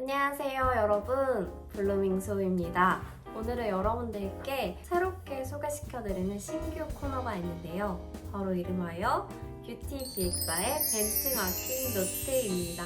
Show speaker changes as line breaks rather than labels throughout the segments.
안녕하세요 여러분, 블루밍소입니다. 오늘은 여러분들께 새롭게 소개시켜드리는 신규 코너가 있는데요. 바로 이름하여 뷰티 기획사의 벤치마킹 노트입니다.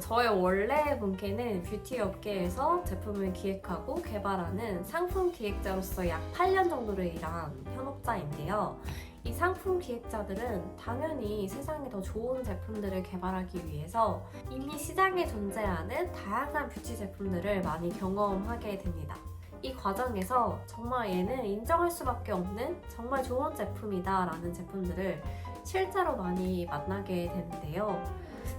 저의 원래 본캐는 뷰티 업계에서 제품을 기획하고 개발하는 상품 기획자로서 약 8년 정도를 일한 현업자인데요. 이 상품 기획자들은 당연히 세상에 더 좋은 제품들을 개발하기 위해서 이미 시장에 존재하는 다양한 뷰티 제품들을 많이 경험하게 됩니다. 이 과정에서 정말 얘는 인정할 수밖에 없는 정말 좋은 제품이다 라는 제품들을 실제로 많이 만나게 되는데요.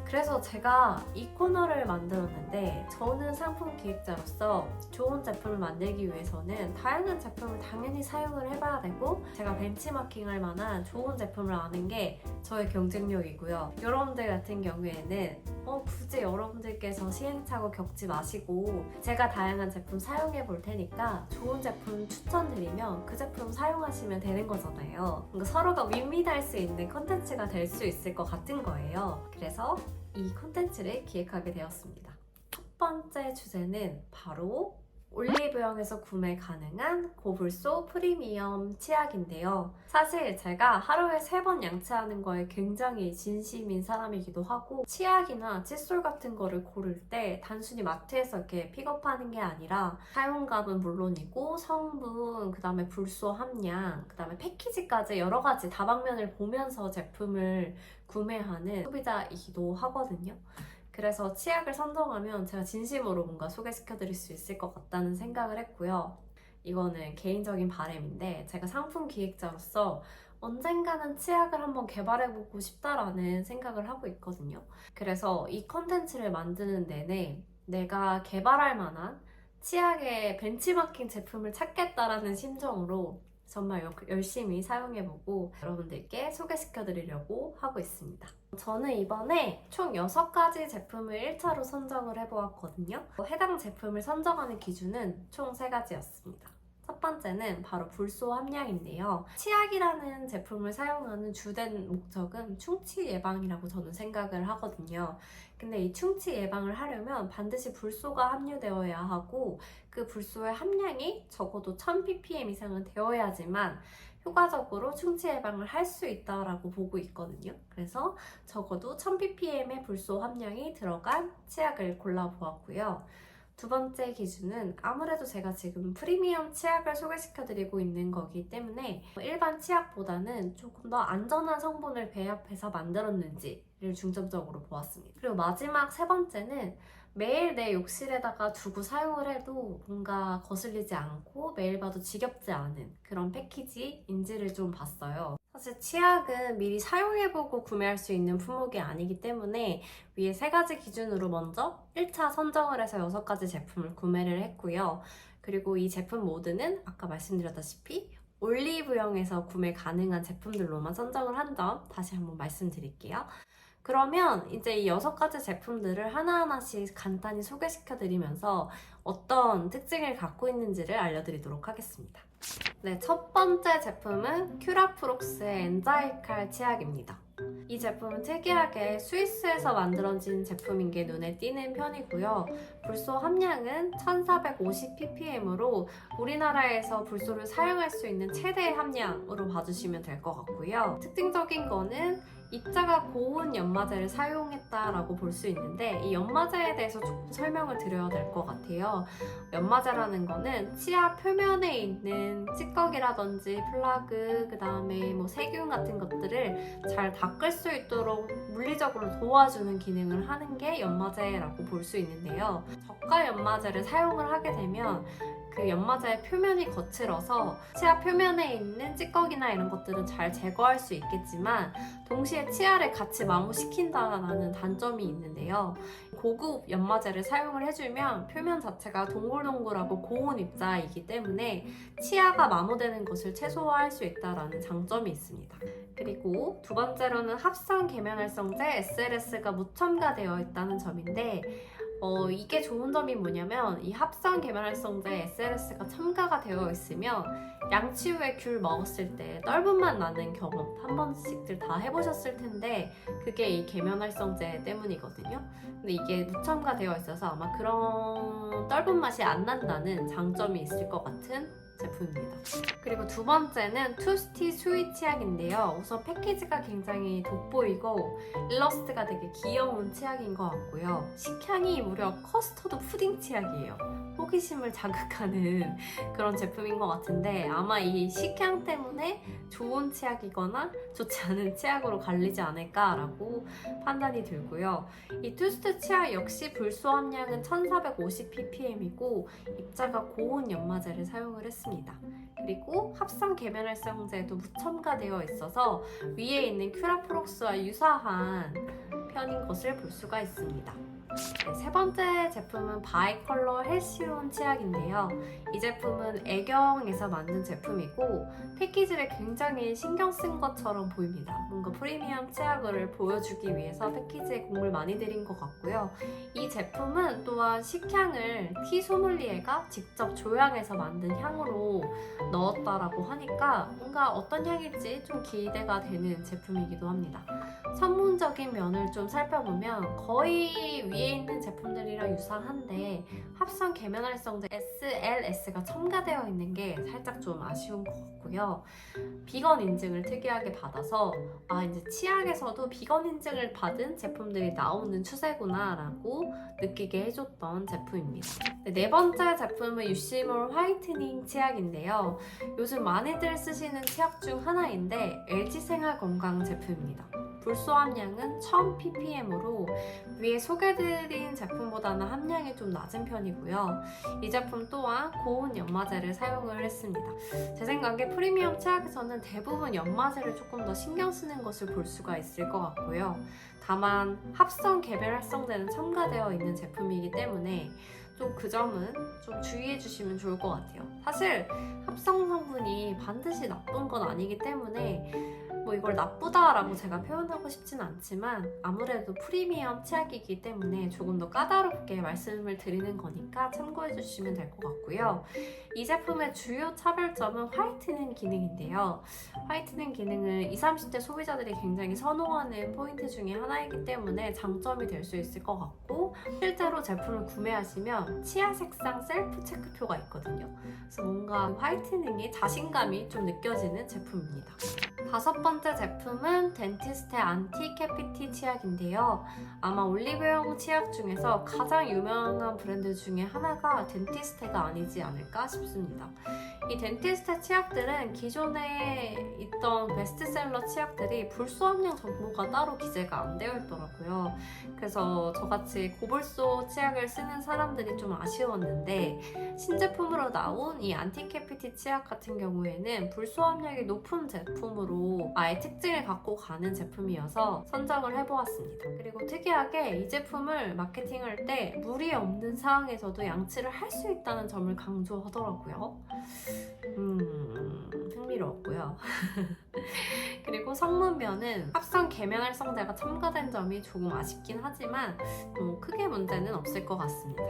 그래서 제가 이 코너를 만들었는데, 저는 상품 기획자로서 좋은 제품을 만들기 위해서는 다양한 제품을 당연히 사용을 해봐야 되고, 제가 벤치마킹할 만한 좋은 제품을 아는 게 저의 경쟁력이고요. 여러분들 같은 경우에는 굳이 여러분들께서 시행착오 겪지 마시고 제가 다양한 제품 사용해 볼 테니까 좋은 제품 추천드리면 그 제품 사용하시면 되는 거잖아요. 그러니까 서로가 윈윈할 수 있는 컨텐츠가 될 수 있을 것 같은 거예요. 그래서 이 콘텐츠를 기획하게 되었습니다. 첫 번째 주제는 바로 올리브영에서 구매 가능한 고불소 프리미엄 치약인데요. 사실 제가 하루에 3번 양치하는 거에 굉장히 진심인 사람이기도 하고, 치약이나 칫솔 같은 거를 고를 때 단순히 마트에서 이렇게 픽업하는 게 아니라 사용감은 물론이고 성분, 그 다음에 불소 함량, 그 다음에 패키지까지 여러 가지 다방면을 보면서 제품을 구매하는 소비자이기도 하거든요. 그래서 치약을 선정하면 제가 진심으로 뭔가 소개시켜드릴 수 있을 것 같다는 생각을 했고요. 이거는 개인적인 바람인데, 제가 상품 기획자로서 언젠가는 치약을 한번 개발해보고 싶다라는 생각을 하고 있거든요. 그래서 이 컨텐츠를 만드는 내내 내가 개발할 만한 치약의 벤치마킹 제품을 찾겠다라는 심정으로 정말 열심히 사용해보고 여러분들께 소개시켜드리려고 하고 있습니다. 저는 이번에 총 6가지 제품을 1차로 선정을 해보았거든요. 해당 제품을 선정하는 기준은 총 3가지였습니다. 첫 번째는 바로 불소 함량인데요. 치약이라는 제품을 사용하는 주된 목적은 충치 예방이라고 저는 생각을 하거든요. 근데 이 충치 예방을 하려면 반드시 불소가 함유되어야 하고, 그 불소의 함량이 적어도 1000ppm 이상은 되어야지만 효과적으로 충치 예방을 할 수 있다라고 보고 있거든요. 그래서 적어도 1000ppm의 불소 함량이 들어간 치약을 골라보았고요. 두 번째 기준은 아무래도 제가 지금 프리미엄 치약을 소개시켜드리고 있는 거기 때문에 일반 치약보다는 조금 더 안전한 성분을 배합해서 만들었는지를 중점적으로 보았습니다. 그리고 마지막 3번째는 매일 내 욕실에다가 두고 사용을 해도 뭔가 거슬리지 않고 매일 봐도 지겹지 않은 그런 패키지인지를 좀 봤어요. 사실 치약은 미리 사용해보고 구매할 수 있는 품목이 아니기 때문에 위에 3가지 기준으로 먼저 1차 선정을 해서 6가지 제품을 구매를 했고요. 그리고 이 제품 모두는 아까 말씀드렸다시피 올리브영에서 구매 가능한 제품들로만 선정을 한 점 다시 한번 말씀드릴게요. 그러면 이제 이 6가지 제품들을 하나하나씩 간단히 소개시켜드리면서 어떤 특징을 갖고 있는지를 알려드리도록 하겠습니다. 네, 첫 번째 제품은 큐라프록스의 엔자이칼 치약입니다. 이 제품은 특이하게 스위스에서 만들어진 제품인 게 눈에 띄는 편이고요. 불소 함량은 1450ppm으로 우리나라에서 불소를 사용할 수 있는 최대 함량으로 봐주시면 될 것 같고요. 특징적인 거는 입자가 고운 연마제를 사용했다라고 볼 수 있는데, 이 연마제에 대해서 조금 설명을 드려야 될 것 같아요. 연마제라는 거는 치아 표면에 있는 찌꺼기라든지 플라그, 그 다음에 세균 같은 것들을 잘 닦을 수 있도록 물리적으로 도와주는 기능을 하는 게 연마제라고 볼 수 있는데요. 저가 연마제를 사용을 하게 되면 그 연마제의 표면이 거칠어서 치아 표면에 있는 찌꺼기나 이런 것들은 잘 제거할 수 있겠지만 동시에 치아를 같이 마모시킨다는 단점이 있는데요. 고급 연마제를 사용을 해주면 표면 자체가 동글동글하고 고운 입자이기 때문에 치아가 마모되는 것을 최소화할 수 있다는 장점이 있습니다. 그리고 두 번째로는 합성 계면활성제 SLS가 무첨가되어 있다는 점인데, 이게 좋은 점이 뭐냐면 이 합성 계면활성제 SLS가 첨가가 되어 있으면 양치 후에 귤 먹었을 때 떫은 맛 나는 경험 한 번씩들 다 해보셨을 텐데 그게 이 계면활성제 때문이거든요. 근데 이게 무첨가되어 있어서 아마 그런 떫은 맛이 안 난다는 장점이 있을 것 같은 제품입니다. 그리고 두 번째는 투스티 스윗 치약인데요. 우선 패키지가 굉장히 돋보이고 일러스트가 되게 귀여운 치약인 것 같고요. 식향이 무려 커스터드 푸딩 치약이에요. 호기심을 자극하는 그런 제품인 것 같은데 아마 이 식향 때문에 좋은 치약이거나 좋지 않은 치약으로 갈리지 않을까라고 판단이 들고요. 이 투스트 치약 역시 불소 함량은 1450ppm이고 입자가 고온 연마제를 사용을 했습니다. 그리고 합성 계면활성제도 무첨가되어 있어서 위에 있는 큐라프록스와 유사한 편인 것을 볼 수가 있습니다. 네, 세 번째 제품은 바이컬러 헬시론 치약인데요. 이 제품은 애경에서 만든 제품이고 패키지를 굉장히 신경 쓴 것처럼 보입니다. 뭔가 프리미엄 치약을 보여주기 위해서 패키지에 공을 많이 들인 것 같고요. 이 제품은 또한 식향을 티 소믈리에가 직접 조향해서 만든 향으로 넣었다라고 하니까 뭔가 어떤 향일지 좀 기대가 되는 제품이기도 합니다. 성분적인 면을 좀 살펴보면 거의 위에 있는 제품들이랑 유사한데 합성 계면활성제 SLS가 첨가되어 있는 게 살짝 좀 아쉬운 것 같고요. 비건 인증을 특이하게 받아서 이제 치약에서도 비건 인증을 받은 제품들이 나오는 추세구나 라고 느끼게 해줬던 제품입니다. 네 번째 제품은 유시몰 화이트닝 치약인데요. 요즘 많이들 쓰시는 치약 중 하나인데 LG생활건강 제품입니다. 불소 함량은 1000ppm으로 위에 소개드린 제품보다는 함량이 좀 낮은 편이고요. 이 제품 또한 고온 연마제를 사용을 했습니다. 제 생각에 프리미엄 치약에서는 대부분 연마제를 조금 더 신경 쓰는 것을 볼 수가 있을 것 같고요. 다만 합성 계면활성제는 첨가되어 있는 제품이기 때문에 좀 그 점은 좀 주의해 주시면 좋을 것 같아요. 사실 합성 성분이 반드시 나쁜 건 아니기 때문에 이걸 나쁘다라고 제가 표현하고 싶지는 않지만 아무래도 프리미엄 치약이기 때문에 조금 더 까다롭게 말씀을 드리는 거니까 참고해 주시면 될 것 같고요. 이 제품의 주요 차별점은 화이트닝 기능인데요. 화이트닝 기능은 20, 30대 소비자들이 굉장히 선호하는 포인트 중에 하나이기 때문에 장점이 될 수 있을 것 같고 실제로 제품을 구매하시면 치아 색상 셀프 체크표가 있거든요. 그래서 뭔가 화이트닝이 자신감이 좀 느껴지는 제품입니다. 다섯 번째 제품은 덴티스테 안티캐피티 치약인데요. 아마 올리브영 치약 중에서 가장 유명한 브랜드 중에 하나가 덴티스테가 아니지 않을까 싶습니다. 이 덴티스테 치약들은 기존에 있던 베스트셀러 치약들이 불소 함량 정보가 따로 기재가 안 되어 있더라고요. 그래서 저같이 고불소 치약을 쓰는 사람들이 좀 아쉬웠는데 신제품으로 나온 이 안티캐피티 치약 같은 경우에는 불소 함량이 높은 제품으로 아예 특징을 갖고 가는 제품이어서 선정을 해보았습니다. 그리고 특이하게 이 제품을 마케팅할 때 물이 없는 상황에서도 양치를 할 수 있다는 점을 강조하더라고요. 흥미로웠고요. 그리고 성문면은 합성 계면활성제가 첨가된 점이 조금 아쉽긴 하지만 크게 문제는 없을 것 같습니다.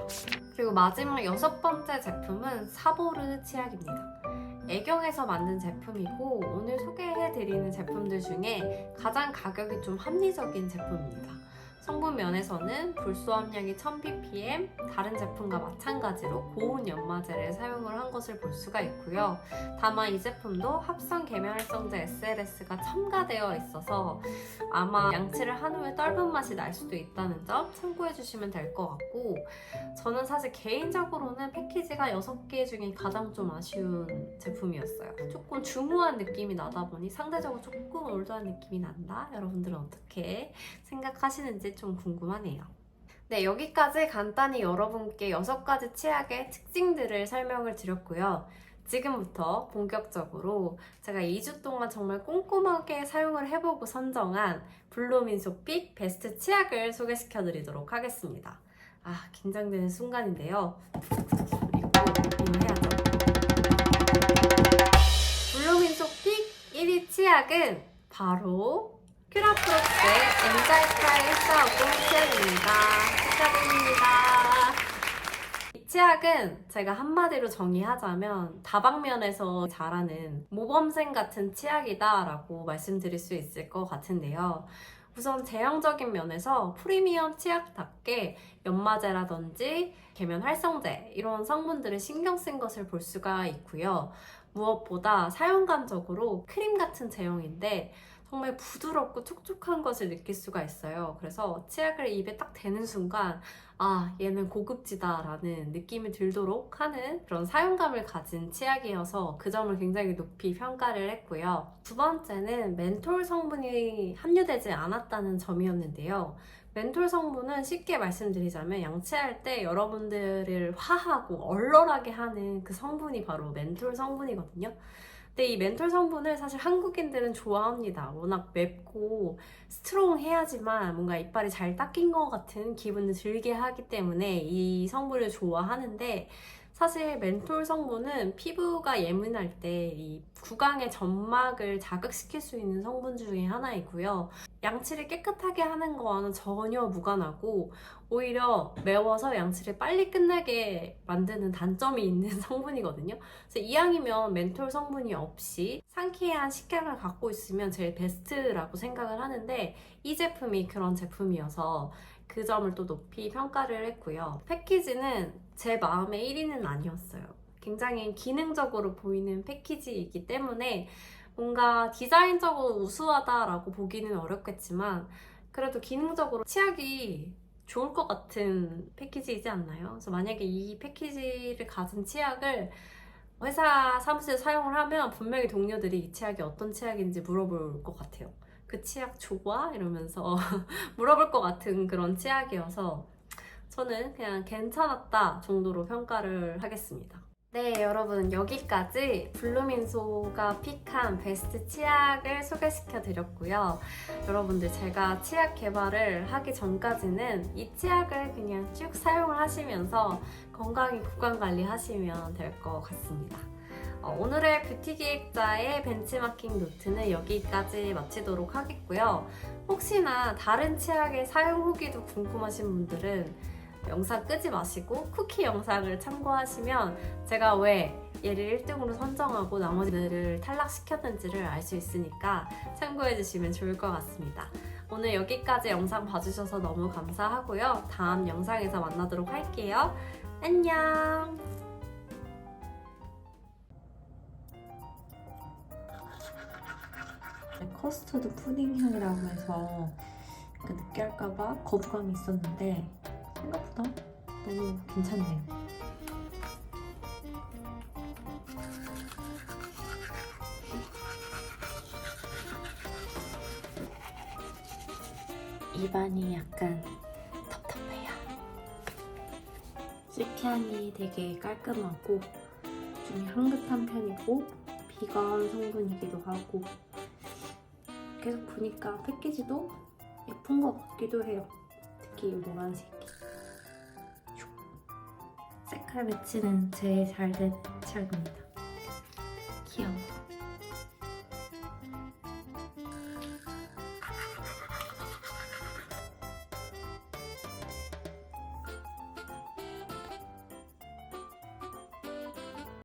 그리고 마지막 여섯 번째 제품은 사보르 치약입니다. 애경에서 만든 제품이고 오늘 소개해드리는 제품들 중에 가장 가격이 좀 합리적인 제품입니다. 성분 면에서는 불소 함량이 1000ppm, 다른 제품과 마찬가지로 고온 연마제를 사용을 한 것을 볼 수가 있고요. 다만 이 제품도 합성 계면활성제 SLS가 첨가되어 있어서 아마 양치를 한 후에 떫은 맛이 날 수도 있다는 점 참고해 주시면 될 것 같고 저는 사실 개인적으로는 패키지가 6개 중에 가장 좀 아쉬운 제품이었어요. 조금 중후한 느낌이 나다 보니 상대적으로 조금 올드한 느낌이 난다? 여러분들은 어떻게 생각하시는지 좀 궁금하네요. 네, 여기까지 간단히 여러분께 6가지 치약의 특징들을 설명을 드렸고요. 지금부터 본격적으로 제가 2주 동안 정말 꼼꼼하게 사용을 해보고 선정한 블루민소픽 베스트 치약을 소개시켜 드리도록 하겠습니다. 긴장되는 순간인데요. 이거 해야죠. 블루민소픽 1위 치약은 바로 큐라프록스의 엔자이프라이 145 치약입니다. 축하드립니다. 이 치약은 제가 한마디로 정의하자면 다방면에서 잘하는 모범생 같은 치약이다 라고 말씀드릴 수 있을 것 같은데요. 우선 제형적인 면에서 프리미엄 치약답게 연마제라든지 계면 활성제 이런 성분들을 신경 쓴 것을 볼 수가 있고요. 무엇보다 사용감적으로 크림 같은 제형인데 정말 부드럽고 촉촉한 것을 느낄 수가 있어요. 그래서 치약을 입에 딱 대는 순간 아, 얘는 고급지다라는 느낌이 들도록 하는 그런 사용감을 가진 치약이어서 그 점을 굉장히 높이 평가를 했고요. 두 번째는 멘톨 성분이 함유되지 않았다는 점이었는데요. 멘톨 성분은 쉽게 말씀드리자면 양치할 때 여러분들을 화하고 얼얼하게 하는 그 성분이 바로 멘톨 성분이거든요. 근데 이 멘톨 성분을 사실 한국인들은 좋아합니다. 워낙 맵고 스트롱해야지만 뭔가 이빨이 잘 닦인 것 같은 기분을 들게 하기 때문에 이 성분을 좋아하는데 사실 멘톨 성분은 피부가 예민할 때 이 구강의 점막을 자극시킬 수 있는 성분 중에 하나이고요. 양치를 깨끗하게 하는 거와는 전혀 무관하고 오히려 매워서 양치를 빨리 끝나게 만드는 단점이 있는 성분이거든요. 그래서 이왕이면 멘톨 성분이 없이 상쾌한 식감을 갖고 있으면 제일 베스트라고 생각을 하는데 이 제품이 그런 제품이어서 그 점을 또 높이 평가를 했고요. 패키지는 제 마음의 1위는 아니었어요. 굉장히 기능적으로 보이는 패키지이기 때문에 뭔가 디자인적으로 우수하다라고 보기는 어렵겠지만 그래도 기능적으로 치약이 좋을 것 같은 패키지이지 않나요? 그래서 만약에 이 패키지를 가진 치약을 회사 사무실에 사용을 하면 분명히 동료들이 이 치약이 어떤 치약인지 물어볼 것 같아요. 그 치약 좋아? 이러면서 물어볼 것 같은 그런 치약이어서 저는 그냥 괜찮았다 정도로 평가를 하겠습니다. 네, 여러분 여기까지 블루민소가 픽한 베스트 치약을 소개시켜 드렸고요. 여러분들 제가 치약 개발을 하기 전까지는 이 치약을 그냥 쭉 사용을 하시면서 건강히 구강 관리하시면 될 것 같습니다. 오늘의 뷰티 기획자의 벤치마킹 노트는 여기까지 마치도록 하겠고요. 혹시나 다른 치약의 사용 후기도 궁금하신 분들은 영상 끄지 마시고 쿠키 영상을 참고하시면 제가 왜 얘를 1등으로 선정하고 나머지들을 탈락시켰는지를 알 수 있으니까 참고해주시면 좋을 것 같습니다. 오늘 여기까지 영상 봐주셔서 너무 감사하고요. 다음 영상에서 만나도록 할게요. 안녕! 커스터드 푸딩 향이라고 해서 약간 느끼할까봐 거부감이 있었는데 생각보다 너무 괜찮네요. 입안이 약간 텁텁해요. 씹향이 되게 깔끔하고 좀 향긋한 편이고 비건 성분이기도 하고 계속 보니까 패키지도 예쁜 것 같기도 해요. 특히 이 노란색이. 색깔 매치는 제일 잘 된 치약입니다. 귀여워.